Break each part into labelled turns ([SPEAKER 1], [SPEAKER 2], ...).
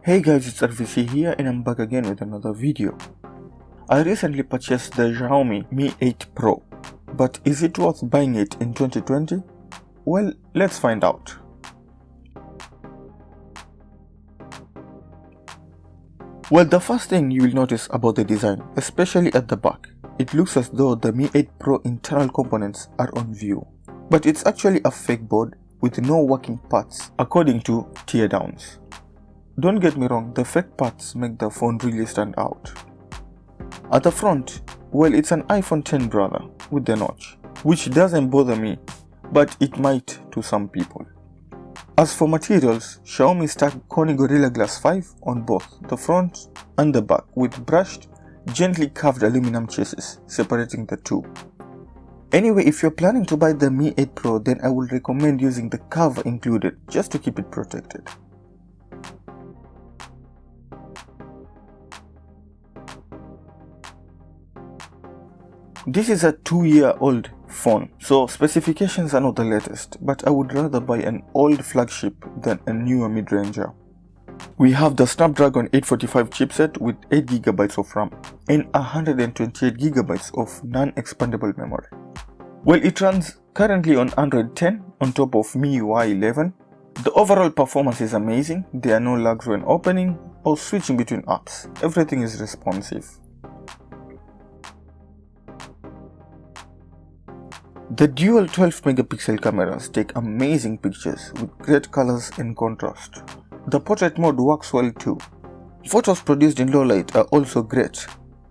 [SPEAKER 1] Hey guys, it's R.V.C here and I'm back again with another video. I recently purchased the Xiaomi Mi 8 Pro, but is it worth buying it in 2020? Well, let's find out. Well, the first thing you will notice about the design, especially at the back, it looks as though the Mi 8 Pro internal components are on view, but it's actually a fake board with no working parts according to teardowns. Don't get me wrong, the fake parts make the phone really stand out. At the front, well, it's an iPhone X brother with the notch, which doesn't bother me, but it might to some people. As for materials, Xiaomi stacked Corning Gorilla Glass 5 on both the front and the back with brushed, gently carved aluminum chassis separating the two. Anyway, if you're planning to buy the Mi 8 Pro, then I would recommend using the cover included just to keep it protected. This is a 2-year-old phone, so specifications are not the latest, but I would rather buy an old flagship than a newer mid-ranger. We have the Snapdragon 845 chipset with 8GB of RAM and 128GB of non-expandable memory. Well, it runs currently on Android 10 on top of MIUI 11. The overall performance is amazing. There are no lags when opening or switching between apps. Everything is responsive. The dual 12-megapixel cameras take amazing pictures with great colors and contrast. The portrait mode works well too. Photos produced in low light are also great,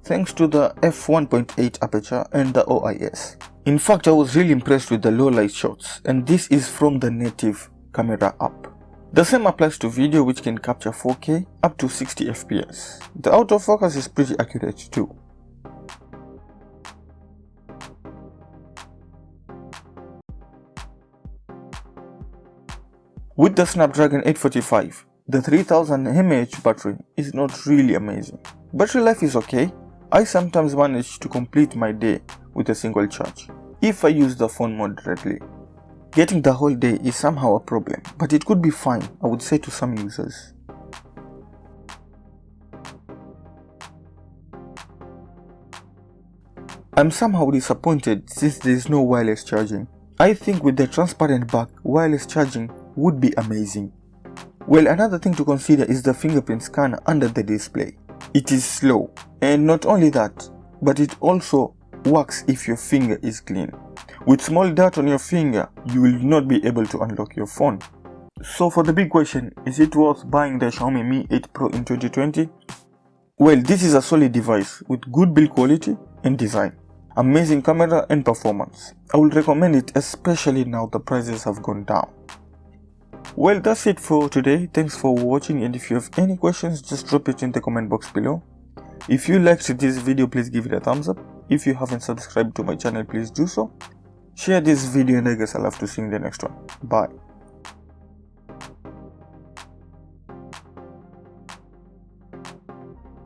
[SPEAKER 1] thanks to the f1.8 aperture and the OIS. In fact, I was really impressed with the low light shots, and this is from the native camera app. The same applies to video, which can capture 4K up to 60 FPS. The autofocus is pretty accurate too. With the Snapdragon 845, the 3000 mAh battery is not really amazing. Battery life is okay. I sometimes manage to complete my day with a single charge, if I use the phone moderately. Getting the whole day is somehow a problem, but it could be fine, I would say, to some users. I'm somehow disappointed since there is no wireless charging. I think with the transparent back, wireless charging would be amazing. Well, another thing to consider is the fingerprint scanner under the display. It is slow, and not only that, but it also works if your finger is clean. With small dirt on your finger, you will not be able to unlock your phone. So for the big question, is it worth buying the Xiaomi Mi 8 Pro in 2020? Well, this is a solid device with good build quality and design, amazing camera and performance. I would recommend it, especially now the prices have gone down. Well, that's it for today. Thanks for watching, and if you have any questions, just drop it in the comment box below. If you liked this video, please give it a thumbs up. If you haven't subscribed to my channel, please do so. Share this video, and I guess I'll have to see you in the next one. Bye.